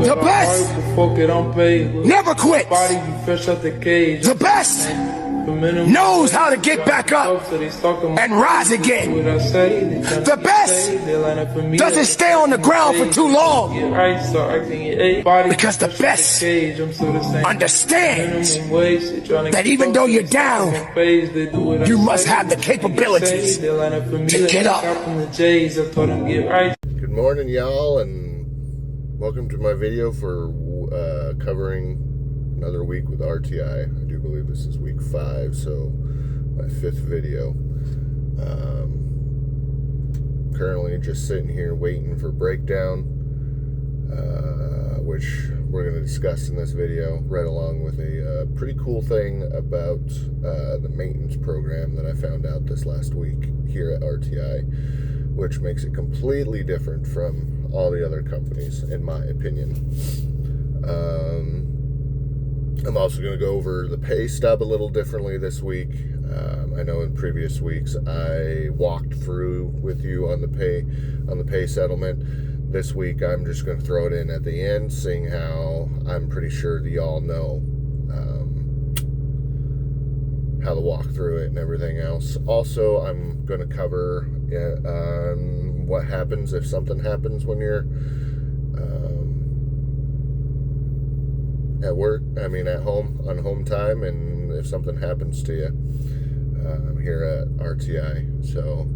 The best never quits. The best knows how to get back up and rise again. The best doesn't stay on the ground for too long, because the best understands that even though you're down, you must have the capabilities to get up. Good morning, y'all, and welcome to my video for covering another week with RTI. I do believe this is week 5, so my 5th video. Currently just sitting here waiting for breakdown, which we're going to discuss in this video, right along with a pretty cool thing about the maintenance program that I found out this last week here at RTI, which makes it completely different from all the other companies, in my opinion. I'm also going to go over the pay stub a little differently this week. I know in previous weeks I walked through with you on the pay settlement. This week I'm just going to throw it in at the end, seeing how I'm pretty sure that y'all know how to walk through it and everything else. Also, I'm going to cover what happens if something happens when you're at work, at home, on home time, and if something happens to you here at RTI. So,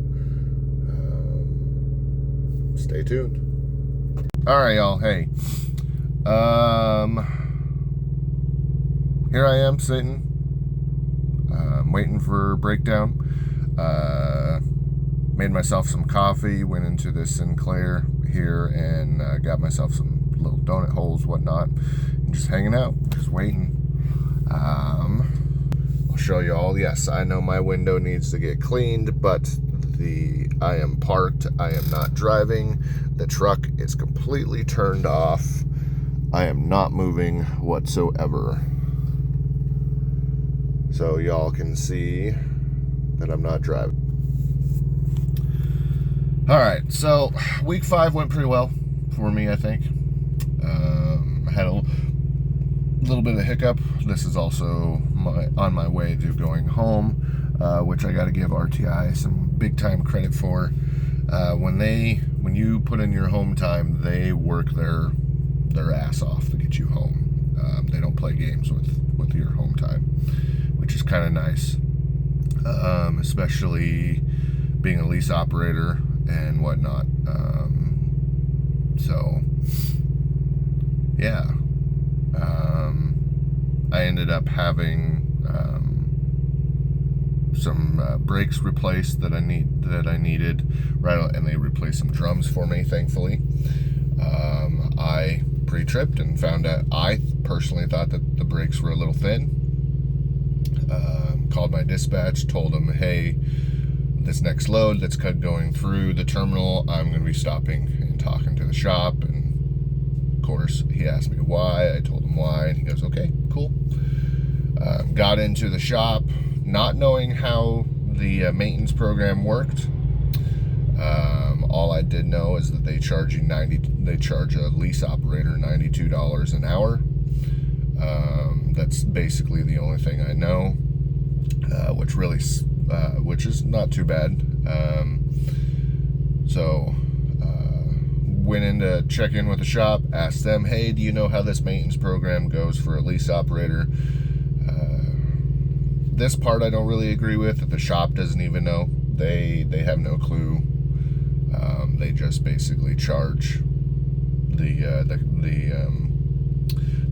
stay tuned. All right, y'all. Hey, here I am sitting, waiting for breakdown. Made myself some coffee, went into the Sinclair here, and got myself some little donut holes, whatnot, and just hanging out, just waiting. I'll show you all. Yes, I know my window needs to get cleaned, but I am parked. I am not driving. The truck is completely turned off. I am not moving whatsoever. So y'all can see that I'm not driving. All right, so week 5 went pretty well for me, I think. I had a little bit of a hiccup. This is also on my way to going home, which I got to give RTI some big time credit for. When you put in your home time, they work their ass off to get you home. They don't play games with your home time, which is kind of nice, especially being a lease operator and whatnot. So yeah, I ended up having some brakes replaced that I needed, right, and they replaced some drums for me, thankfully. I pre-tripped and found out, I personally thought that the brakes were a little thin. Called my dispatch, told them, hey, this next load that's going through the terminal, I'm going to be stopping and talking to the shop. And of course, he asked me why. I told him why, and he goes, okay, cool. Got into the shop, not knowing how the maintenance program worked. All I did know is that they charge a lease operator $92 an hour. That's basically the only thing I know, which is not too bad. So went in to check in with the shop, asked them, hey, do you know how this maintenance program goes for a lease operator? This part I don't really agree with, that the shop doesn't even know. They have no clue. They just basically charge they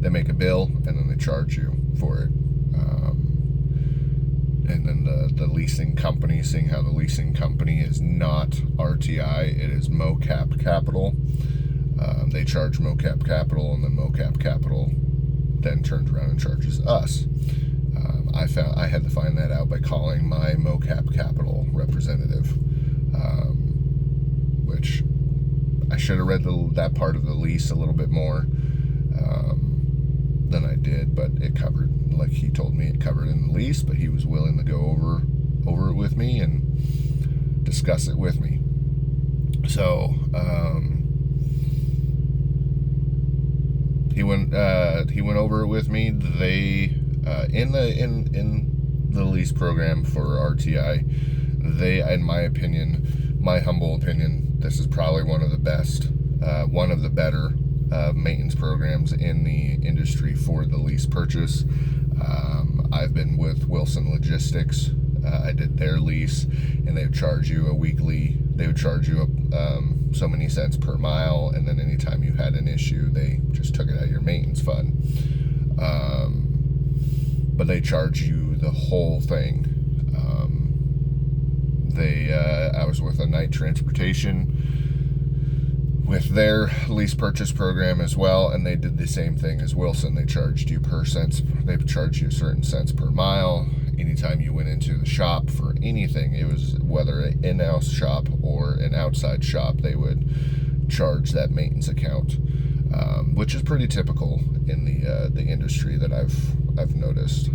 make a bill and then they charge you for it. And then the leasing company, seeing how the leasing company is not RTI, it is MoCap Capital. They charge MoCap Capital, and then MoCap Capital then turns around and charges us. I had to find that out by calling my MoCap Capital representative, which I should have read that part of the lease a little bit more than I did, but it covered, like he told me, it covered in the lease, but he was willing to go over it with me and discuss it with me. So went over it with me. They in the lease program for RTI, they, in my opinion, my humble opinion, this is probably one of the best, one of the better maintenance programs in the industry for the lease purchase. I've been with Wilson Logistics. I did their lease, and they would charge you a weekly. They would charge you so many cents per mile, and then anytime you had an issue, they just took it out of your maintenance fund. But they charge you the whole thing. I was with a Night Transportation with their lease purchase program as well, and they did the same thing as Wilson. They charged you they charged you certain cents per mile. Anytime you went into the shop for anything, it was whether an in-house shop or an outside shop, they would charge that maintenance account, which is pretty typical in the industry that I've noticed.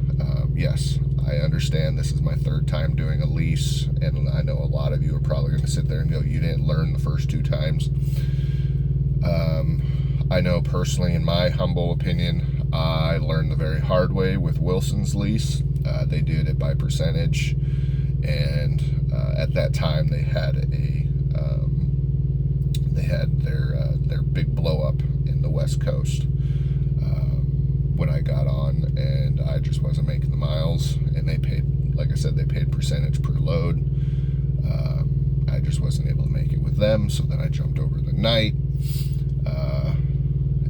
Yes, I understand this is my third time doing a lease, and I know a lot of you are probably going to sit there and go, you didn't learn the first 2 times. I know personally, in my humble opinion, I learned the very hard way with Wilson's lease. They did it by percentage, and at that time they had their big blow up in the West Coast when I got on, and I just wasn't making the miles, and they paid, like I said, they paid percentage per load. I just wasn't able to make it with them, so then I jumped over the Night.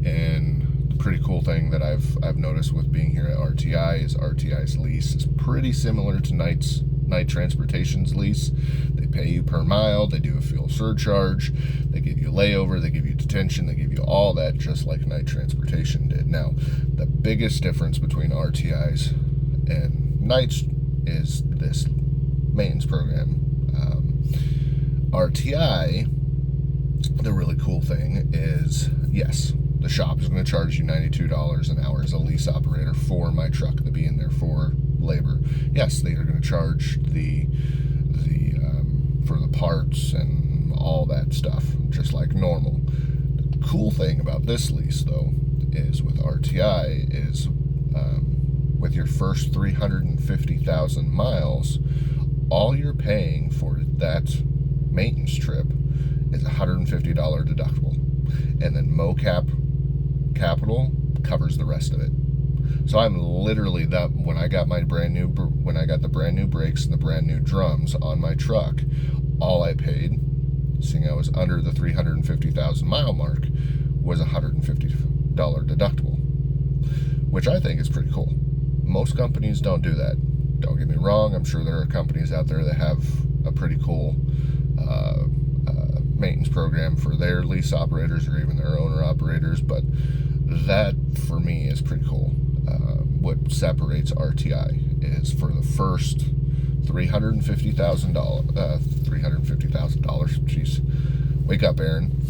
And the pretty cool thing that I've noticed with being here at RTI is RTI's lease is pretty similar to Night Transportation's lease. They pay you per mile, they do a fuel surcharge, they give you layover, they give you detention, they give you all that, just like Night Transportation did. Now, the biggest difference between RTI's and Night's is this maintenance program. RTI, the really cool thing is, yes, the shop is going to charge you $92 an hour as a lease operator for my truck to be in there for labor. Yes, they are going to charge for the parts and all that stuff, just like normal. The cool thing about this lease, though, is with RTI is with your first 350,000 miles, all you're paying for that maintenance trip is $150 deductible, and then MoCap Capital covers the rest of it. So I'm literally when I got the brand new brakes and the brand new drums on my truck, all I paid, seeing I was under the 350,000 mile mark, was $150 deductible, which I think is pretty cool. Most companies don't do that. Don't get me wrong, I'm sure there are companies out there that have a pretty cool maintenance program for their lease operators or even their owner operators, but that for me is pretty cool. What separates RTI is for the first $350,000, jeez, wake up, Aaron.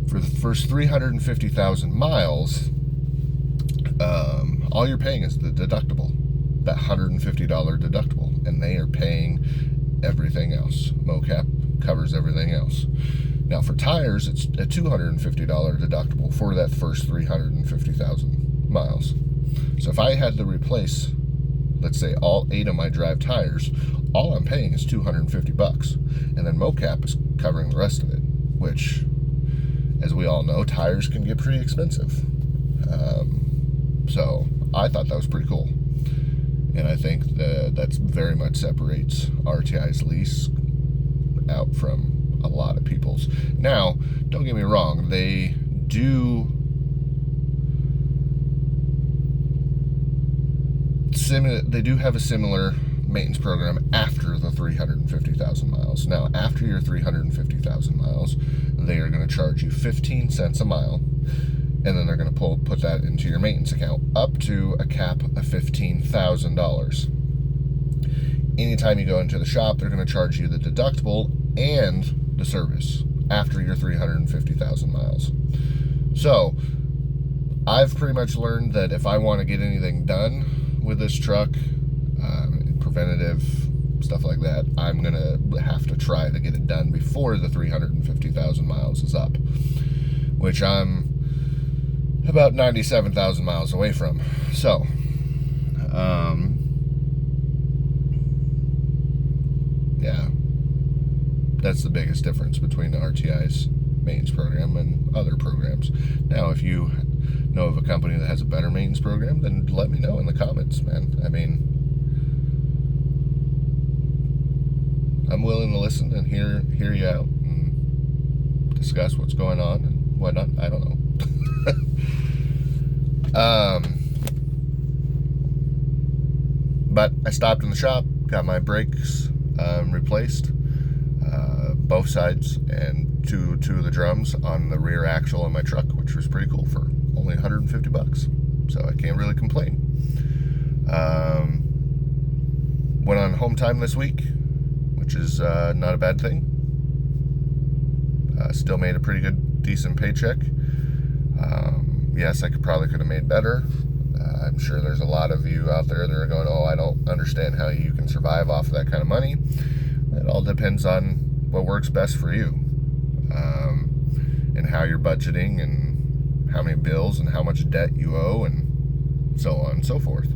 For the first 350,000 miles, all you're paying is the deductible, that $150 deductible, and they are paying everything else. MoCap covers everything else. Now for tires, it's a $250 deductible for that first 350,000 miles. So if I had to replace, let's say, all 8 of my drive tires, all I'm paying is $250, and then MoCap is covering the rest of it, which, as we all know, tires can get pretty expensive. So I thought that was pretty cool, and I think that's very much separates RTI's lease out from a lot of people's. Now, don't get me wrong, they do have a similar maintenance program after the 350,000 miles. Now, after your 350,000 miles, they are going to charge you 15 cents a mile, and then they're going to put that into your maintenance account up to a cap of $15,000. Anytime you go into the shop, they're going to charge you the deductible and the service after your 350,000 miles. So I've pretty much learned that if I want to get anything done with this truck, preventative stuff like that, I'm gonna have to try to get it done before the 350,000 miles is up, which I'm about 97,000 miles away from. So, yeah, that's the biggest difference between the RTI's maintenance program and other programs. Now, if you know of a company that has a better maintenance program, then let me know in the comments, man. I mean, I'm willing to listen and hear you out and discuss what's going on and whatnot. I don't know. But I stopped in the shop, got my brakes replaced, both sides, and two of the drums on the rear axle of my truck, which was pretty cool for only $150. So I can't really complain. Went on home time this week, which is not a bad thing. Still made a pretty good, decent paycheck. Yes, I could have made better. I'm sure there's a lot of you out there that are going, oh, I don't understand how you can survive off of that kind of money. It all depends on what works best for you, and how you're budgeting, and how many bills, and how much debt you owe, and so on and so forth.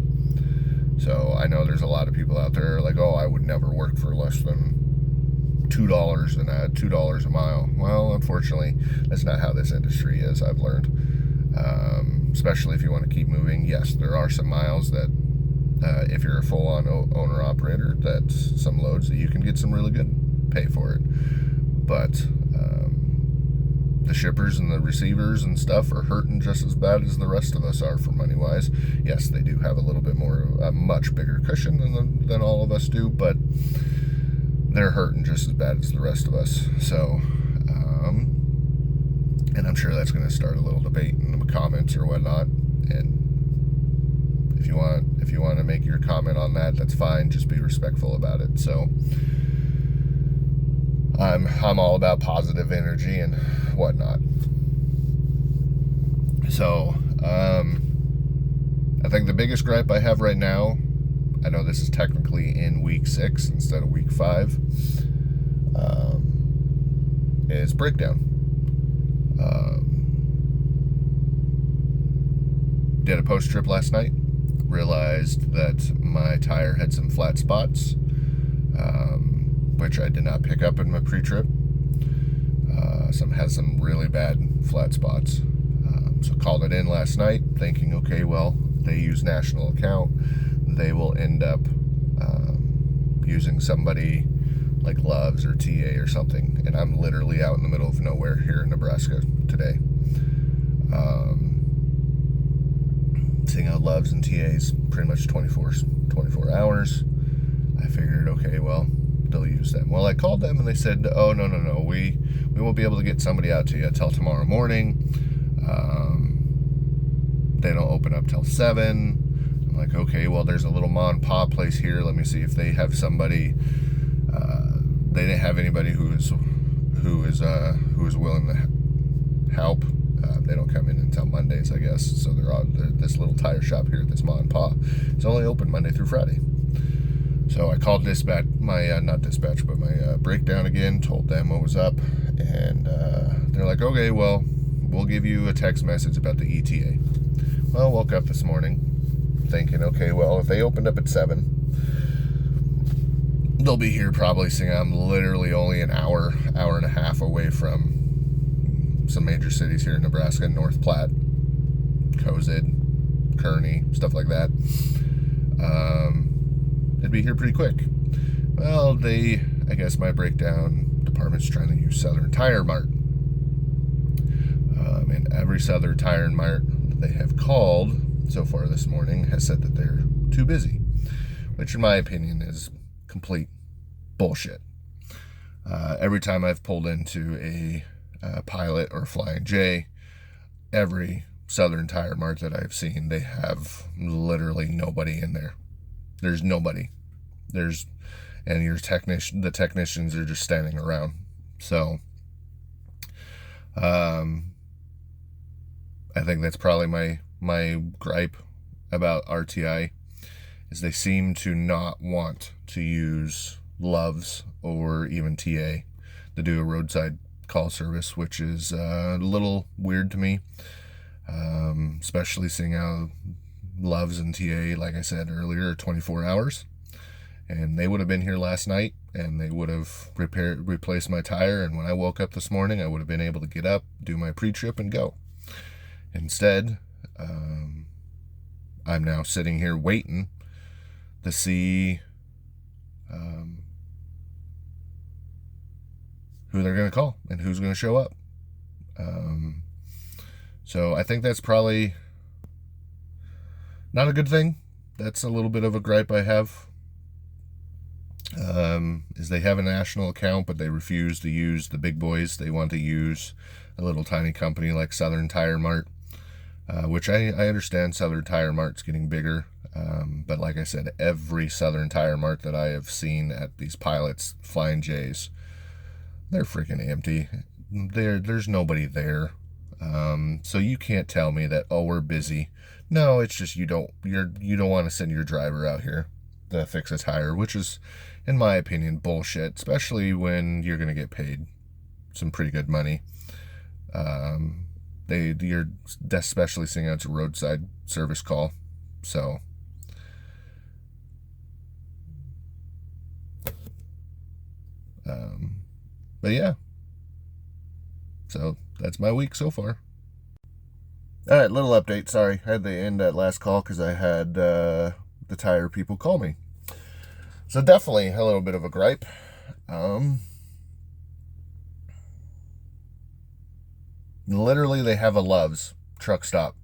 So I know there's a lot of people out there like, oh, I would never work for less than $2 a mile. Well, unfortunately, that's not how this industry is, I've learned. Especially if you want to keep moving. Yes, there are some miles that, if you're a full-on owner-operator, that's some loads that you can get some really good pay for it. But the shippers and the receivers and stuff are hurting just as bad as the rest of us are for money-wise. Yes, they do have a little bit more, a much bigger cushion than all of us do, but they're hurting just as bad as the rest of us. So, and I'm sure that's going to start a little debate in the comments or whatnot. And if you want to make your comment on that, that's fine. Just be respectful about it. So I'm all about positive energy and whatnot. So I think the biggest gripe I have right now, I know this is technically in week 6 instead of week 5, is breakdown. Did a post trip last night, realized that my tire had some flat spots, which I did not pick up in my pre-trip. Has some really bad flat spots. So called it in last night, thinking, okay, well, they use national account. They will end up using somebody like Loves or TA or something. And I'm literally out in the middle of nowhere here in Nebraska today. Seeing out Loves and TAs pretty much 24 hours. I figured, okay, well, they'll use them. Well, I called them and they said, oh, no, we won't be able to get somebody out to you till tomorrow morning. They don't open up till 7. I'm like, okay, well, there's a little mom and pop place here. Let me see if they have somebody. They didn't have anybody who is willing to help. They don't come in until Mondays, I guess. So they're this little tire shop here at this mom and pop. It's only open Monday through Friday. So I called dispatch, not dispatch, but my breakdown again, told them what was up, and they're like, okay, well, we'll give you a text message about the ETA. Well, woke up this morning thinking, okay, well, if they opened up at 7, they'll be here probably, seeing I'm literally only an hour and a half away from some major cities here in Nebraska, North Platte, Cozad, Kearney, stuff like that. They'd be here pretty quick. Well, I guess my breakdown department's trying to use Southern Tire Mart. And every Southern Tire Mart that they have called so far this morning has said that they're too busy, which in my opinion is complete bullshit. Every time I've pulled into a Pilot or Flying J, every Southern Tire Mart that I've seen, they have literally nobody in there. There's nobody. And the technicians are just standing around. So, I think that's probably my gripe about RTI, is they seem to not want to use Loves or even TA to do a roadside call service, which is a little weird to me. Especially seeing how Loves and TA, like I said earlier, are 24 hours. And they would have been here last night, and they would have replaced my tire, and when I woke up this morning, I would have been able to get up, do my pre-trip, and go. Instead, I'm now sitting here waiting to see who they're going to call and who's going to show up. So I think that's probably not a good thing. That's a little bit of a gripe I have. Is they have a national account, but they refuse to use the big boys. They want to use a little tiny company like Southern Tire Mart, which I understand Southern Tire Mart's getting bigger. But like I said, every Southern Tire Mart that I have seen at these pilots, Flying J's, they're freaking empty. There's nobody there. So you can't tell me that, oh, we're busy. No, it's just you don't want to send your driver out here to fix a tire, which is, in my opinion, bullshit, especially when you're going to get paid some pretty good money. You're especially seeing out a roadside service call. So but yeah, so that's my week so far. All right, little update. Sorry, I had to end that last call because I had the tire people call me. So definitely a little bit of a gripe. Literally, they have a Love's truck stop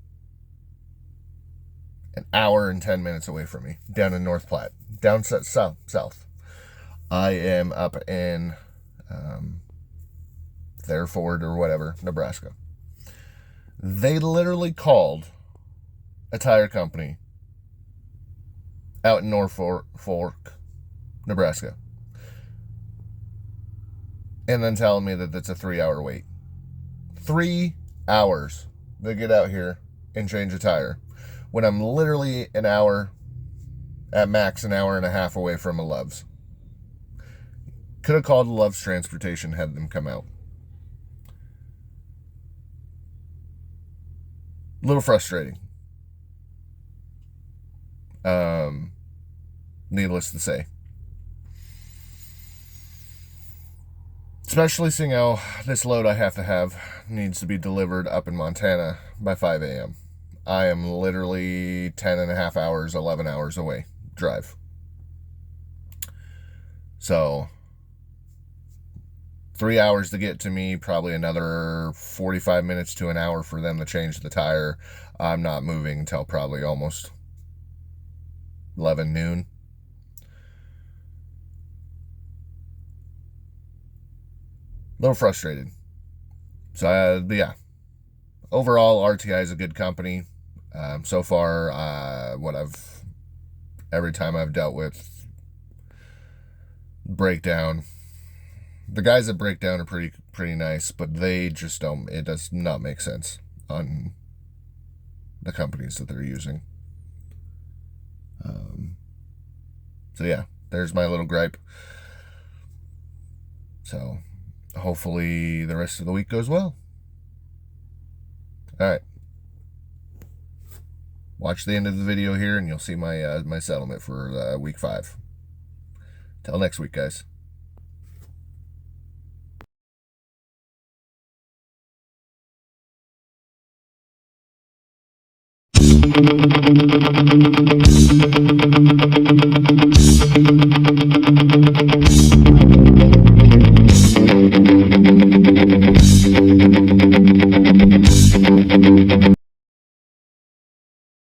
an hour and 10 minutes away from me, down in North Platte, down south. I am up in Thereford or whatever, Nebraska. They literally called a tire company out in Norfolk, Nebraska, and then telling me that it's a 3-hour wait. 3 hours to get out here and change a tire when I'm literally an hour, at max an hour and a half away from a Love's. Could have called Love's Transportation, had them come out. A little frustrating. Needless to say. Especially seeing how this load I have to have needs to be delivered up in Montana by 5 a.m. I am literally 10 and a half hours, 11 hours away drive. So 3 hours to get to me, probably another 45 minutes to an hour for them to change the tire. I'm not moving until probably almost 11 noon. A little frustrated. So, yeah. Overall, RTI is a good company. So far, every time I've dealt with breakdown, the guys that break down are pretty nice, but they just don't, it does not make sense on the companies that they're using. So yeah, there's my little gripe. So hopefully the rest of the week goes well. All right. Watch the end of the video here and you'll see my my settlement for week 5. Till next week, guys.